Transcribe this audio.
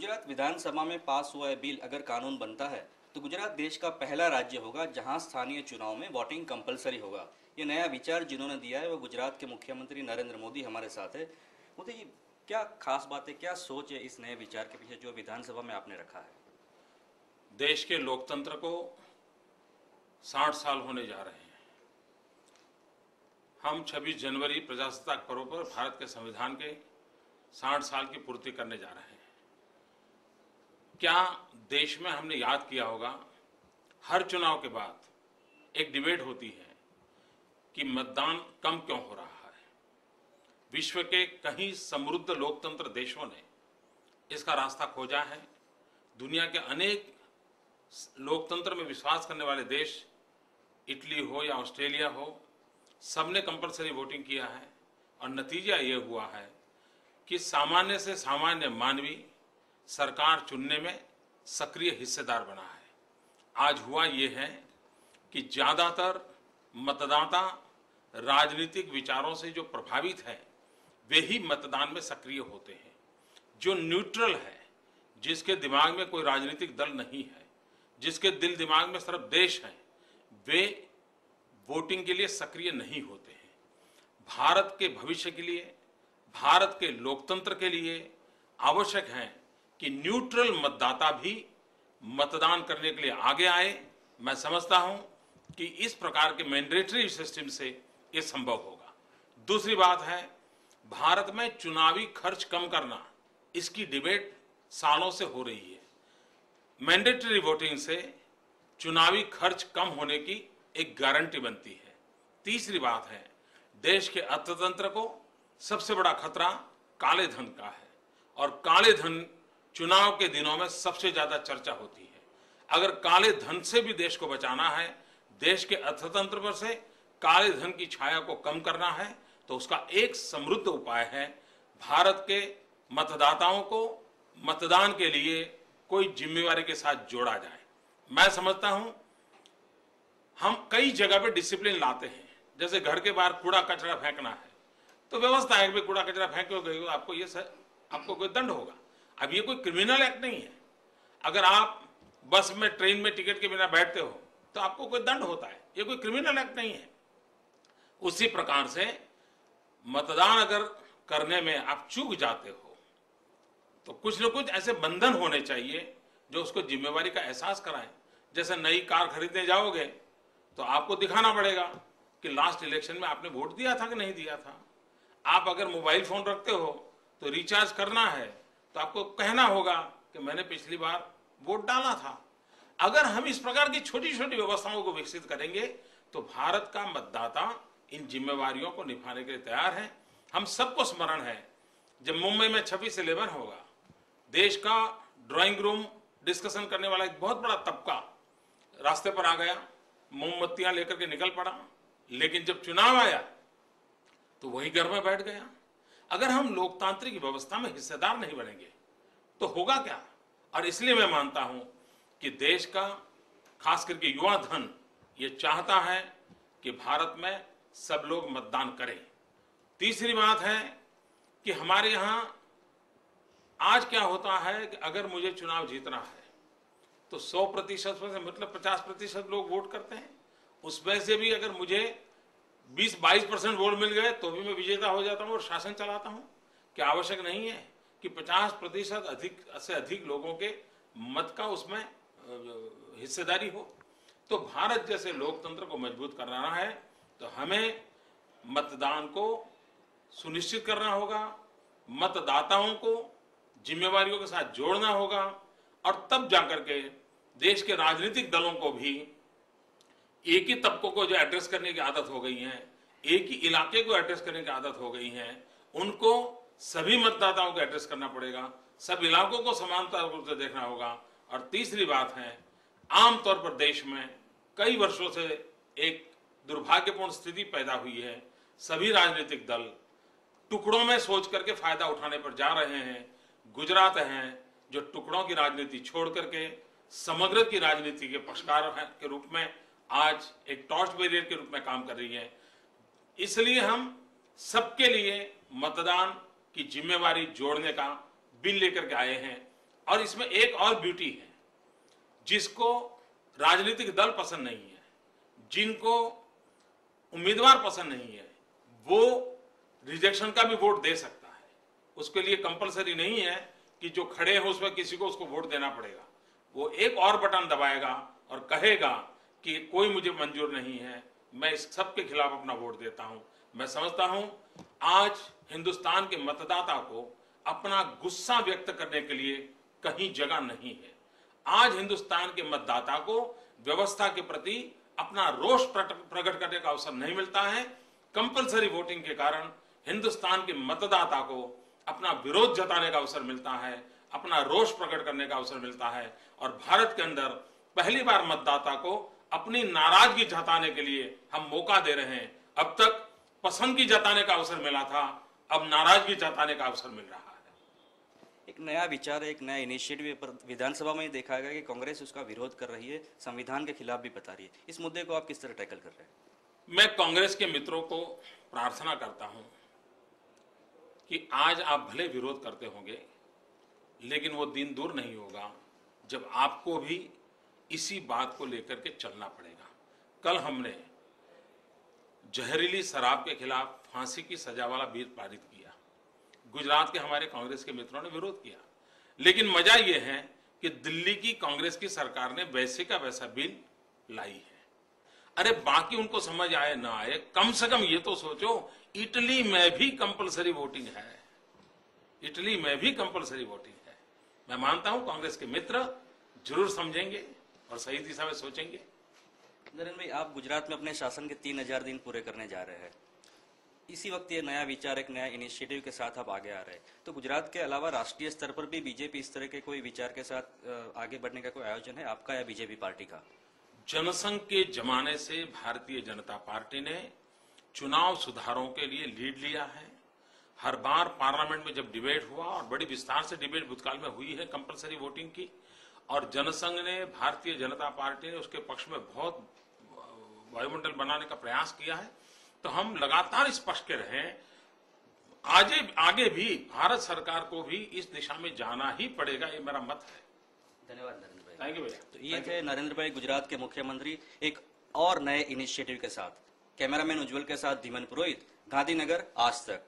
गुजरात विधानसभा में पास हुआ है बिल अगर कानून बनता है तो गुजरात देश का पहला राज्य होगा जहां स्थानीय चुनाव में वोटिंग कंपलसरी होगा। ये नया विचार जिन्होंने दिया है वो गुजरात के मुख्यमंत्री नरेंद्र मोदी हमारे साथ है। मोदी जी, क्या खास बात है, क्या सोच है इस नए विचार के पीछे जो विधानसभा में आपने रखा है? देश के लोकतंत्र को 60 साल होने जा रहे हैं। हम 26 जनवरी प्रजासत्ताक पर्व पर भारत के संविधान के 60 साल की पूर्ति करने जा रहे हैं। क्या देश में हमने याद किया होगा, हर चुनाव के बाद एक डिबेट होती है कि मतदान कम क्यों हो रहा है। विश्व के कई समृद्ध लोकतंत्र देशों ने इसका रास्ता खोजा है। दुनिया के अनेक लोकतंत्र में विश्वास करने वाले देश, इटली हो या ऑस्ट्रेलिया हो, सबने कंपलसरी वोटिंग किया है और नतीजा ये हुआ है कि सामान्य से सामान्य मानवी सरकार चुनने में सक्रिय हिस्सेदार बना है। आज हुआ ये है कि ज्यादातर मतदाता राजनीतिक विचारों से जो प्रभावित है वे ही मतदान में सक्रिय होते हैं। जो न्यूट्रल है, जिसके दिमाग में कोई राजनीतिक दल नहीं है, जिसके दिल दिमाग में सिर्फ देश है, वे वोटिंग के लिए सक्रिय नहीं होते हैं। भारत के भविष्य के लिए, भारत के लोकतंत्र के लिए आवश्यक है कि न्यूट्रल मतदाता भी मतदान करने के लिए आगे आए। मैं समझता हूं कि इस प्रकार के मैंडेटरी सिस्टम से यह संभव होगा। दूसरी बात है, भारत में चुनावी खर्च कम करना, इसकी डिबेट सालों से हो रही है। मैंडेटरी वोटिंग से चुनावी खर्च कम होने की एक गारंटी बनती है। तीसरी बात है, देश के अर्थतंत्र को सबसे बड़ा खतरा काले धन का है और काले धन चुनाव के दिनों में सबसे ज्यादा चर्चा होती है। अगर काले धन से भी देश को बचाना है, देश के अर्थतंत्र पर से काले धन की छाया को कम करना है, तो उसका एक समृद्ध उपाय है भारत के मतदाताओं को मतदान के लिए कोई जिम्मेवारी के साथ जोड़ा जाए। मैं समझता हूं हम कई जगह पे डिसिप्लिन लाते हैं। जैसे घर के बाहर कूड़ा कचरा फेंकना है तो व्यवस्था है कि कूड़ा कचरा फेंकोगे तो आपको कोई दंड होगा। अब ये कोई क्रिमिनल एक्ट नहीं है। अगर आप बस में, ट्रेन में टिकट के बिना बैठते हो तो आपको कोई दंड होता है। ये कोई क्रिमिनल एक्ट नहीं है। उसी प्रकार से मतदान अगर करने में आप चूक जाते हो तो कुछ न कुछ ऐसे बंधन होने चाहिए जो उसको जिम्मेवारी का एहसास कराएं। जैसे नई कार खरीदने जाओगे तो आपको दिखाना पड़ेगा कि लास्ट इलेक्शन में आपने वोट दिया था कि नहीं दिया था। आप अगर मोबाइल फोन रखते हो तो रिचार्ज करना है तो आपको कहना होगा कि मैंने पिछली बार वोट डाला था। अगर हम इस प्रकार की छोटी छोटी व्यवस्थाओं को विकसित करेंगे तो भारत का मतदाता इन जिम्मेवारियों को निभाने के लिए तैयार है। हम सबको स्मरण है, जब मुंबई में 26/11 होगा, देश का ड्राइंग रूम डिस्कशन करने वाला एक बहुत बड़ा तबका रास्ते पर आ गया, मोमबत्तियां लेकर के निकल पड़ा, लेकिन जब चुनाव आया तो वही घर में बैठ गया। अगर हम लोकतांत्रिक व्यवस्था में हिस्सेदार नहीं बनेंगे तो होगा क्या? और इसलिए मैं मानता हूं कि देश का खास करके युवा धन ये चाहता है कि भारत में सब लोग मतदान करें। तीसरी बात है कि हमारे यहां आज क्या होता है कि अगर मुझे चुनाव जीतना है तो 100% में से मतलब 50% लोग वोट करते हैं। उसमें से भी अगर मुझे 20-22% वोट मिल गए तो भी मैं विजेता हो जाता हूं और शासन चलाता हूं। क्या आवश्यक नहीं है कि 50% अधिक से अधिक लोगों के मत का उसमें हिस्सेदारी हो? तो भारत जैसे लोकतंत्र को मजबूत करना है तो हमें मतदान को सुनिश्चित करना होगा, मतदाताओं को जिम्मेवारियों के साथ जोड़ना होगा और तब जाकर के देश के राजनीतिक दलों को भी एक ही तबकों को जो एड्रेस करने की आदत हो गई है, एक ही इलाके को एड्रेस करने की आदत हो गई है, उनको सभी मतदाताओं को एड्रेस करना पड़ेगा, सब इलाकों को समानता रूप से देखना होगा। और तीसरी बात है, आमतौर पर देश में कई वर्षों से एक दुर्भाग्यपूर्ण स्थिति पैदा हुई है। सभी राजनीतिक दल टुकड़ों में सोच करके फायदा उठाने पर जा रहे हैं। गुजरात है जो टुकड़ों की राजनीति छोड़ करके समग्र की राजनीति के पक्षकार के रूप में आज एक टॉर्च बैरियर के रूप में काम कर रही है। इसलिए हम सबके लिए मतदान की जिम्मेवारी जोड़ने का बिल लेकर के आए हैं और इसमें एक और ब्यूटी है, जिसको राजनीतिक दल पसंद नहीं है, जिनको उम्मीदवार पसंद नहीं है, वो रिजेक्शन का भी वोट दे सकता है। उसके लिए कंपलसरी नहीं है कि जो खड़े हो उसमें किसी को उसको वोट देना पड़ेगा। वो एक और बटन दबाएगा और कहेगा कि कोई मुझे मंजूर नहीं है, मैं इस सब के खिलाफ अपना वोट देता हूं। मैं समझता हूं आज हिंदुस्तान के मतदाता को अपना गुस्सा व्यक्त करने के लिए कहीं जगह नहीं है। आज हिंदुस्तान के मतदाता को व्यवस्था के प्रति अपना रोष प्रकट करने का अवसर नहीं मिलता है। कंपलसरी वोटिंग के कारण हिंदुस्तान के मतदाता को अपना विरोध जताने का अवसर मिलता है, अपना रोष प्रकट करने का अवसर मिलता है। और भारत के अंदर पहली बार मतदाता को अपनी नाराजगी जताने के लिए हम मौका दे रहे हैं। अब तक पसंदगी जताने का अवसर मिला था, अब नाराजगी जताने का अवसर मिल रहा है। एक नया विचार, एक नया इनिशिएटिव पर विधानसभा में देखा गया कि कांग्रेस उसका विरोध कर रही है, संविधान के खिलाफ भी बता रही है। इस मुद्दे को आप किस तरह टैकल कर रहे हैं? मैं कांग्रेस के मित्रों को प्रार्थना करता हूं कि आज आप भले विरोध करते होंगे, लेकिन वो दिन दूर नहीं होगा जब आपको भी इसी बात को लेकर के चलना पड़ेगा। कल हमने जहरीली शराब के खिलाफ फांसी की सजा वाला बिल पारित किया। गुजरात के हमारे कांग्रेस के मित्रों ने विरोध किया, लेकिन मजा यह है कि दिल्ली की कांग्रेस की सरकार ने वैसे का वैसा बिल लाई है। अरे बाकी उनको समझ आए ना आए, कम से कम ये तो सोचो, इटली में भी कंपलसरी वोटिंग है। इटली में भी कंपलसरी वोटिंग है। मैं मानता हूं कांग्रेस के मित्र जरूर समझेंगे और सही दिशा में सोचेंगे। नरेंद्र भाई, आप गुजरात में अपने शासन के 3000 दिन पूरे करने जा रहे हैं। इसी वक्त ये नया विचार, एक नया इनिशिएटिव के साथ आप आगे आ रहे हैं, तो गुजरात के अलावा राष्ट्रीय स्तर पर भी बीजेपी इस तरह के कोई विचार के साथ आगे बढ़ने का कोई आयोजन है आपका या बीजेपी पार्टी का? जनसंघ के जमाने से भारतीय जनता पार्टी ने चुनाव सुधारों के लिए लीड लिया है। हर बार पार्लियामेंट में जब डिबेट हुआ, और बड़ी विस्तार से डिबेट भूतकाल में हुई है कंपलसरी वोटिंग की, और जनसंघ ने, भारतीय जनता पार्टी ने उसके पक्ष में बहुत वायुमंडल बनाने का प्रयास किया है। तो हम लगातार इस पक्ष के रहे। आगे भी भारत सरकार को भी इस दिशा में जाना ही पड़ेगा, ये मेरा मत है। धन्यवाद नरेंद्र भाई। थैंक यू भैया। तो ये थे नरेंद्र भाई, गुजरात के मुख्यमंत्री, एक और नए इनिशिएटिव के साथ। कैमरामैन उज्जवल के साथ धीमन पुरोहित, गांधीनगर, आज तक।